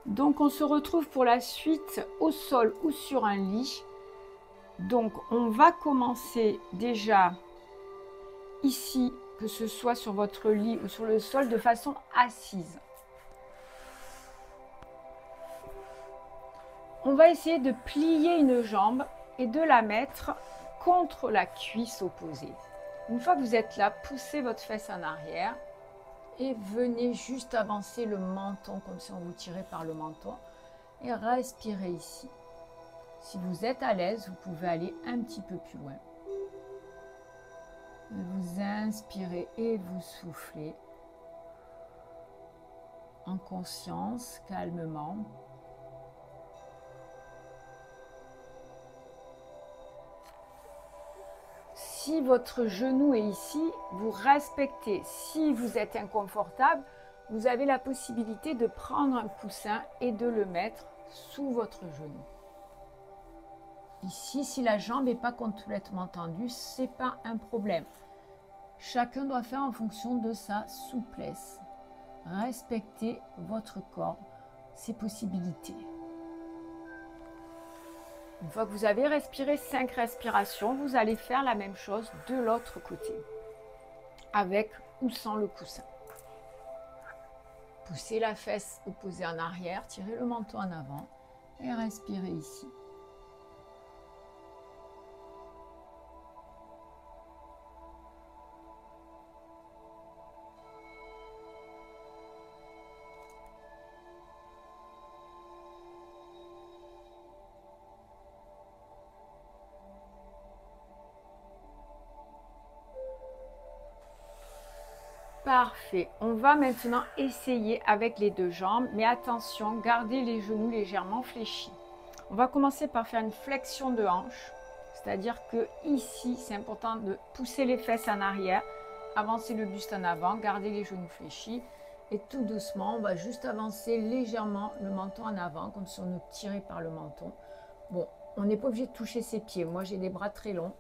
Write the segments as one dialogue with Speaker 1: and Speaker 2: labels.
Speaker 1: Donc on se retrouve pour la suite au sol ou sur un lit. Donc on va commencer déjà ici, que ce soit sur votre lit ou sur le sol, de façon assise. On va essayer de plier une jambe et de la mettre contre la cuisse opposée. Une fois que vous êtes là, poussez votre fesse en arrière et venez juste avancer le menton comme si on vous tirait par le menton et respirez ici. Si vous êtes à l'aise, vous pouvez aller un petit peu plus loin. Vous inspirez et vous soufflez en conscience, calmement. Si votre genou est ici, vous respectez. Si vous êtes inconfortable, vous avez la possibilité de prendre un coussin et de le mettre sous votre genou. Ici, si la jambe n'est pas complètement tendue, ce n'est pas un problème. Chacun doit faire en fonction de sa souplesse. Respectez votre corps, ses possibilités. Une fois que vous avez respiré 5 respirations, vous allez faire la même chose de l'autre côté, avec ou sans le coussin. Poussez la fesse opposée en arrière, tirez le menton en avant et respirez ici. Parfait. On va maintenant essayer avec les deux jambes, mais attention, gardez les genoux légèrement fléchis. On va commencer par faire une flexion de hanche, c'est-à-dire que ici, c'est important de pousser les fesses en arrière, avancer le buste en avant, garder les genoux fléchis et tout doucement, on va juste avancer légèrement le menton en avant, comme si on nous tirait par le menton. Bon, on n'est pas obligé de toucher ses pieds. Moi, j'ai des bras très longs,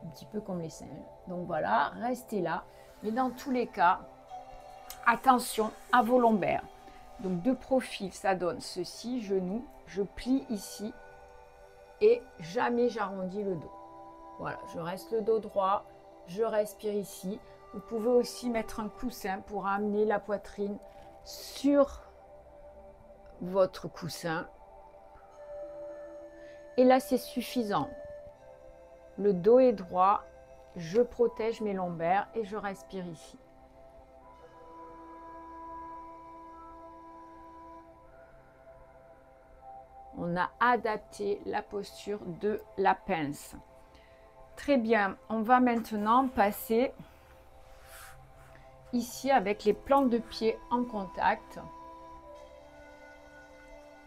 Speaker 1: un petit peu comme les singes. Donc voilà, restez là. Mais dans tous les cas, attention à vos lombaires. Donc de profil, ça donne ceci, genou, je plie ici et jamais j'arrondis le dos. Voilà, je reste le dos droit, je respire ici. Vous pouvez aussi mettre un coussin pour amener la poitrine sur votre coussin. Et là, c'est suffisant. Le dos est droit, je protège mes lombaires et je respire ici. On a adapté la posture de la pince. Très bien, on va maintenant passer ici avec les plantes de pied en contact.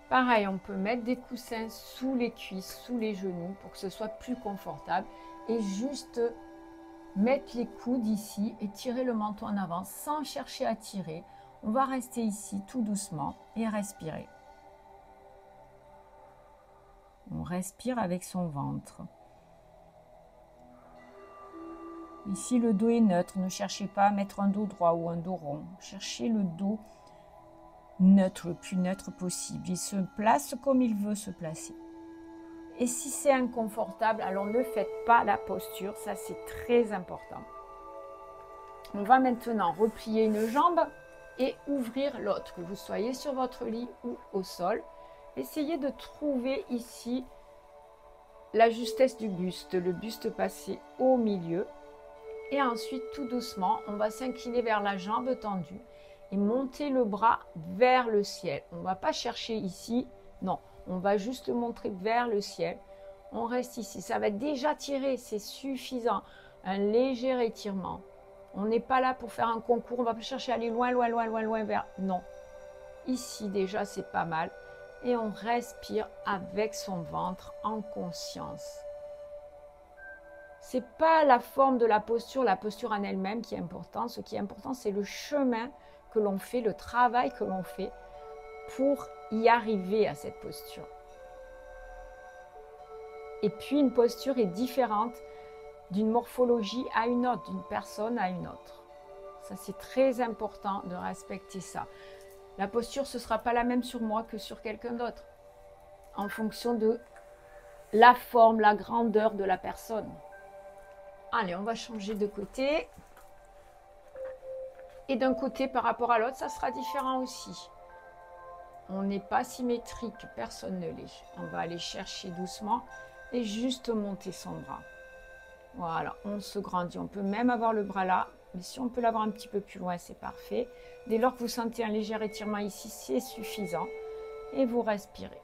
Speaker 1: Pareil, on peut mettre des coussins sous les cuisses, sous les genoux pour que ce soit plus confortable. Et juste mettre les coudes ici et tirer le menton en avant sans chercher à tirer. On va rester ici tout doucement et respirer. On respire avec son ventre. Ici, le dos est neutre. Ne cherchez pas à mettre un dos droit ou un dos rond. Cherchez le dos neutre, le plus neutre possible. Il se place comme il veut se placer. Et si c'est inconfortable, alors ne faites pas la posture. Ça, c'est très important. On va maintenant replier une jambe et ouvrir l'autre, que vous soyez sur votre lit ou au sol. Essayez de trouver ici la justesse du buste, le buste passé au milieu. Et ensuite, tout doucement, on va s'incliner vers la jambe tendue et monter le bras vers le ciel. On ne va pas chercher ici, non, on va juste le montrer vers le ciel. On reste ici, ça va déjà tirer, c'est suffisant. Un léger étirement. On n'est pas là pour faire un concours, on va pas chercher à aller loin, loin, loin, loin, loin vers... Non, ici déjà c'est pas mal. Et on respire avec son ventre en conscience. Ce n'est pas la forme de la posture en elle-même qui est importante. Ce qui est important, c'est le chemin que l'on fait, le travail que l'on fait pour y arriver à cette posture. Et puis, une posture est différente d'une morphologie à une autre, d'une personne à une autre. Ça, c'est très important de respecter ça. La posture, ce ne sera pas la même sur moi que sur quelqu'un d'autre, en fonction de la forme, la grandeur de la personne. Allez, on va changer de côté. Et d'un côté par rapport à l'autre, ça sera différent aussi. On n'est pas symétrique, personne ne l'est. On va aller chercher doucement et juste monter son bras. Voilà, on se grandit. On peut même avoir le bras là, mais si on peut l'avoir un petit peu plus loin, c'est parfait. Dès lors que vous sentez un léger étirement ici, c'est suffisant. Et vous respirez.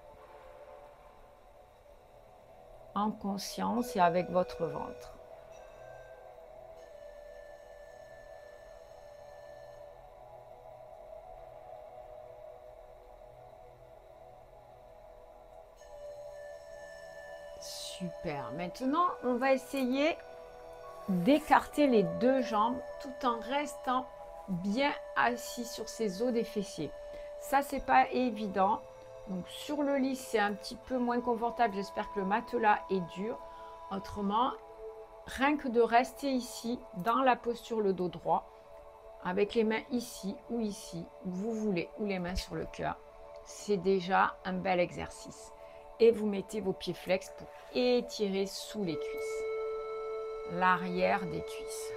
Speaker 1: En conscience et avec votre ventre. Super. Maintenant, on va essayer d'écarter les deux jambes tout en restant bien assis sur ses os des fessiers. Ça, c'est pas évident. Donc, sur le lit, c'est un petit peu moins confortable. J'espère que le matelas est dur. Autrement, rien que de rester ici, dans la posture, le dos droit, avec les mains ici, où vous voulez, ou les mains sur le cœur, c'est déjà un bel exercice. Et vous mettez vos pieds flex pour étirer sous les cuisses, l'arrière des cuisses.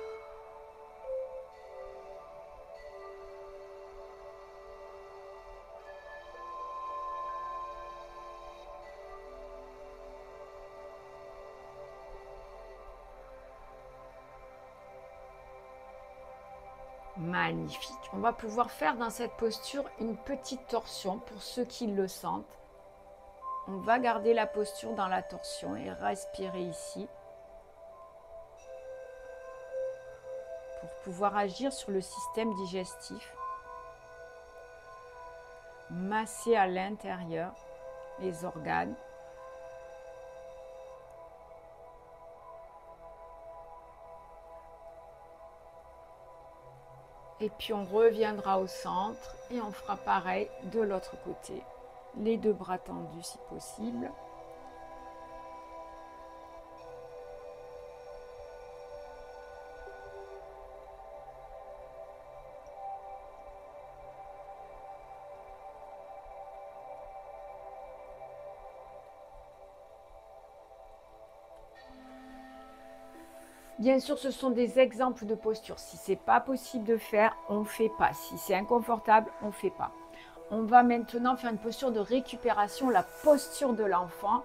Speaker 1: Magnifique. On va pouvoir faire dans cette posture une petite torsion pour ceux qui le sentent. On va garder la posture dans la torsion et respirer ici pour pouvoir agir sur le système digestif, masser à l'intérieur les organes. Et puis on reviendra au centre et on fera pareil de l'autre côté. Les deux bras tendus si possible. Bien sûr, ce sont des exemples de posture. Si ce n'est pas possible de faire, on ne fait pas. Si c'est inconfortable, on ne fait pas. On va maintenant faire une posture de récupération, la posture de l'enfant.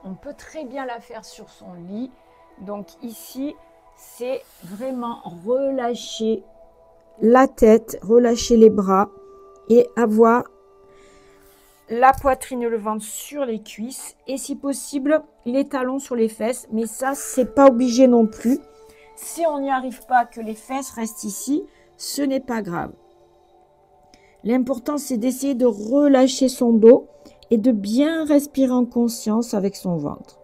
Speaker 1: On peut très bien la faire sur son lit. Donc ici, c'est vraiment relâcher la tête, relâcher les bras et avoir la poitrine et le ventre sur les cuisses. Et si possible, les talons sur les fesses. Mais ça, c'est pas obligé non plus. Si on n'y arrive pas, que les fesses restent ici, ce n'est pas grave. L'important, c'est d'essayer de relâcher son dos et de bien respirer en conscience avec son ventre.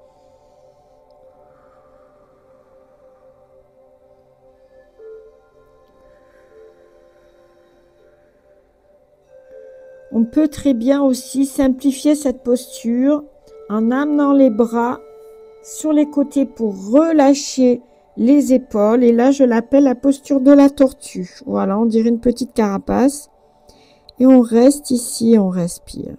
Speaker 1: On peut très bien aussi simplifier cette posture en amenant les bras sur les côtés pour relâcher les épaules. Et là, je l'appelle la posture de la tortue. Voilà, on dirait une petite carapace. Et on reste ici, on respire.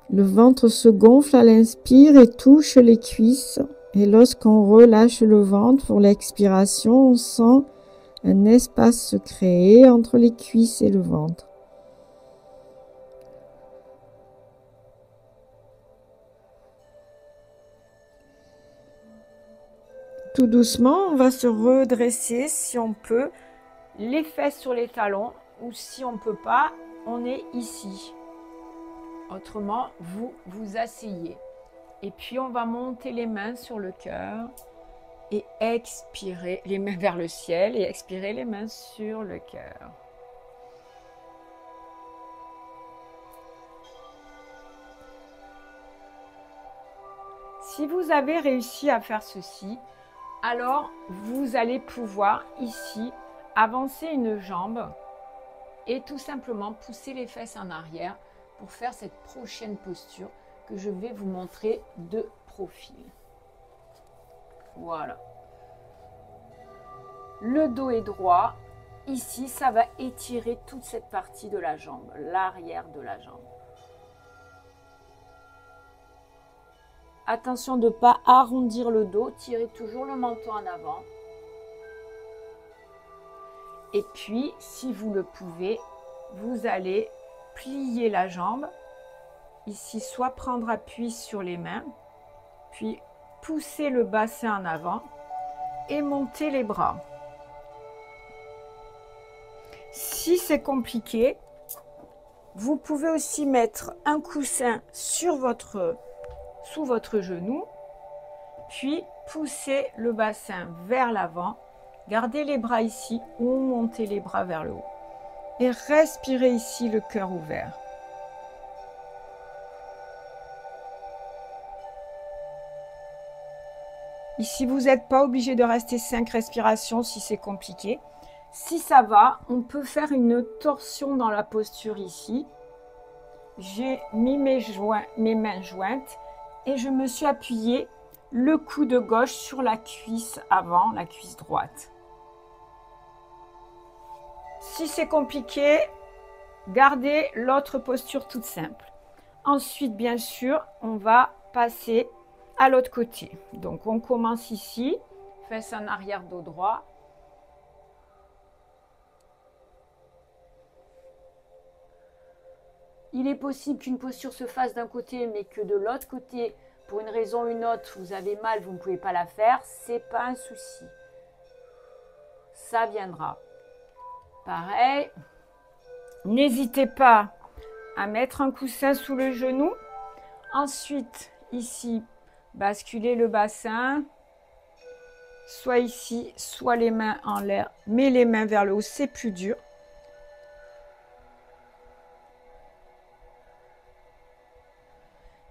Speaker 1: Le ventre se gonfle à l'inspire et touche les cuisses. Et lorsqu'on relâche le ventre pour l'expiration, on sent un espace se créer entre les cuisses et le ventre. Tout doucement, on va se redresser si on peut, les fesses sur les talons, ou si on ne peut pas, on est ici. Autrement, vous vous asseyez. Et puis, on va monter les mains sur le cœur et expirer les mains vers le ciel et expirer les mains sur le cœur. Si vous avez réussi à faire ceci, alors vous allez pouvoir ici avancer une jambe et tout simplement pousser les fesses en arrière pour faire cette prochaine posture que je vais vous montrer de profil. Voilà. Le dos est droit. Ici, ça va étirer toute cette partie de la jambe, l'arrière de la jambe. Attention de ne pas arrondir le dos, tirez toujours le menton en avant. Et puis, si vous le pouvez, vous allez plier la jambe. Ici, soit prendre appui sur les mains, puis pousser le bassin en avant et monter les bras. Si c'est compliqué, vous pouvez aussi mettre un coussin sous votre genou, puis pousser le bassin vers l'avant, gardez les bras ici ou montez les bras vers le haut. Et respirez ici le cœur ouvert. Ici, vous n'êtes pas obligé de rester 5 respirations si c'est compliqué. Si ça va, on peut faire une torsion dans la posture ici. J'ai mis mes mains jointes et je me suis appuyée le coude gauche sur la cuisse avant, la cuisse droite. Si c'est compliqué, gardez l'autre posture toute simple. Ensuite, bien sûr, on va passer à l'autre côté. Donc, on commence ici, fesses en arrière, dos droit. Il est possible qu'une posture se fasse d'un côté, mais que de l'autre côté, pour une raison ou une autre, vous avez mal, vous ne pouvez pas la faire. C'est pas un souci. Ça viendra. Pareil. N'hésitez pas à mettre un coussin sous le genou. Ensuite, ici, basculez le bassin. Soit ici, soit les mains en l'air. Mais les mains vers le haut, c'est plus dur.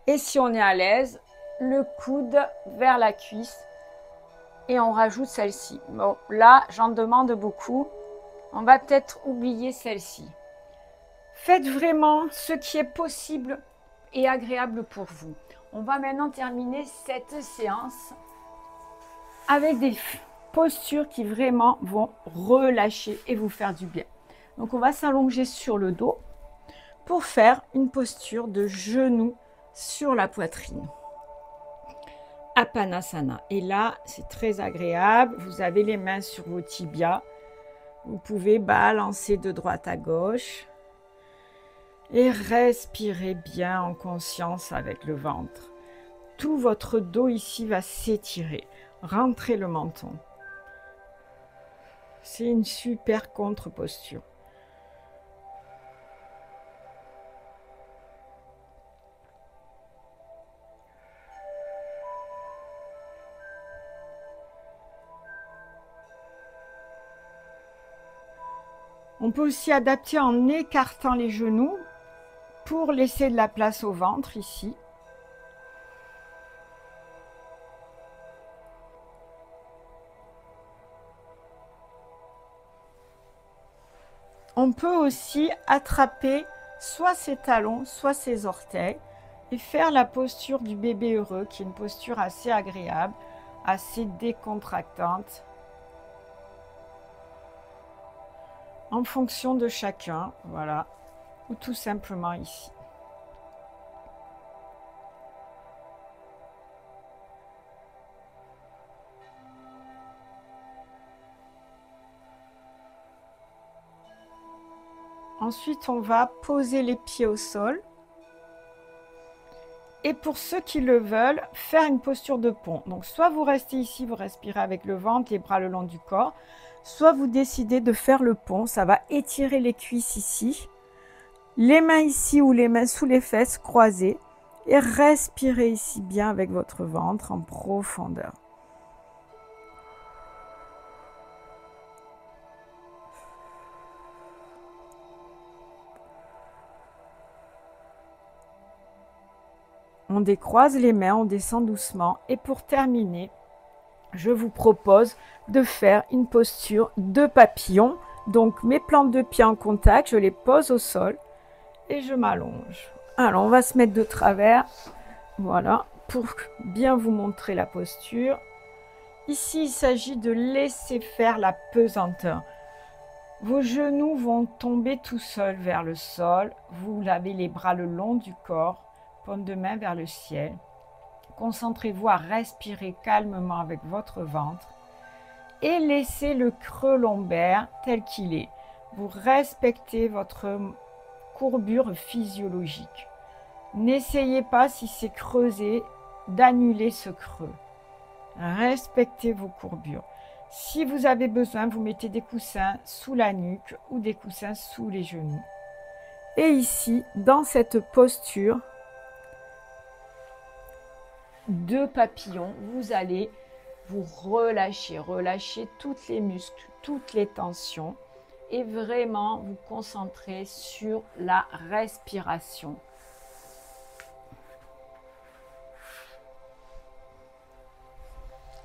Speaker 1: Et si on est à l'aise, le coude vers la cuisse et on rajoute celle-ci. Bon, là, j'en demande beaucoup. On va peut-être oublier celle-ci. Faites vraiment ce qui est possible et agréable pour vous. On va maintenant terminer cette séance avec des postures qui vraiment vont relâcher et vous faire du bien. Donc, on va s'allonger sur le dos pour faire une posture de genou sur la poitrine. Apanasana. Et là, c'est très agréable. Vous avez les mains sur vos tibias. Vous pouvez balancer de droite à gauche. Et respirez bien en conscience avec le ventre. Tout votre dos ici va s'étirer. Rentrez le menton. C'est une super contre-posture. On peut aussi adapter en écartant les genoux pour laisser de la place au ventre ici. On peut aussi attraper soit ses talons, soit ses orteils et faire la posture du bébé heureux, qui est une posture assez agréable, assez décontractante, en fonction de chacun, voilà, ou tout simplement ici. Ensuite, on va poser les pieds au sol. Et pour ceux qui le veulent, faire une posture de pont. Donc, soit vous restez ici, vous respirez avec le ventre, les bras le long du corps. Soit vous décidez de faire le pont. Ça va étirer les cuisses ici. Les mains ici ou les mains sous les fesses croisées. Et respirez ici bien avec votre ventre en profondeur. On décroise les mains, on descend doucement. Et pour terminer, je vous propose de faire une posture de papillon. Donc mes plantes de pied en contact, je les pose au sol et je m'allonge. Alors on va se mettre de travers, voilà, pour bien vous montrer la posture. Ici, il s'agit de laisser faire la pesanteur. Vos genoux vont tomber tout seuls vers le sol. Vous lavez les bras le long du corps, paume de main vers le ciel. Concentrez-vous à respirer calmement avec votre ventre et laissez le creux lombaire tel qu'il est. Vous respectez votre courbure physiologique. N'essayez pas, si c'est creusé, d'annuler ce creux. Respectez vos courbures. Si vous avez besoin, vous mettez des coussins sous la nuque ou des coussins sous les genoux. Et ici, dans cette posture de papillon, vous allez vous relâcher toutes les muscles, toutes les tensions et vraiment vous concentrer sur la respiration.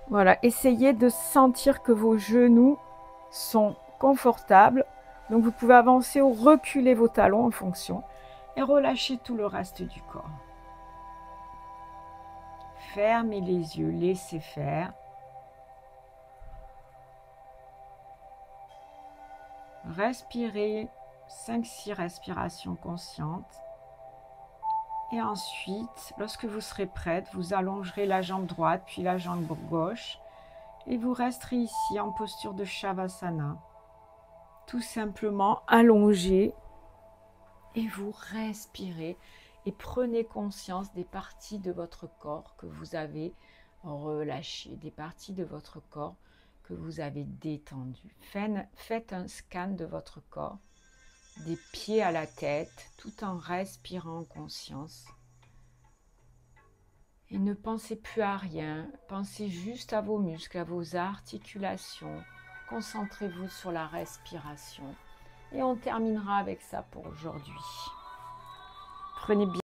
Speaker 1: Voilà, essayez de sentir que vos genoux sont confortables. Donc vous pouvez avancer ou reculer vos talons en fonction et relâcher tout le reste du corps. Fermez les yeux, laissez faire. Respirez 5-6 respirations conscientes. Et ensuite, lorsque vous serez prête, vous allongerez la jambe droite puis la jambe gauche et vous resterez ici en posture de Shavasana. Tout simplement allongé et vous respirez et prenez conscience des parties de votre corps que vous avez relâchées, des parties de votre corps que vous avez détendues. Faites un scan de votre corps, des pieds à la tête, tout en respirant en conscience. Et ne pensez plus à rien, pensez juste à vos muscles, à vos articulations. Concentrez-vous sur la respiration. Et on terminera avec ça pour aujourd'hui. Prenez bien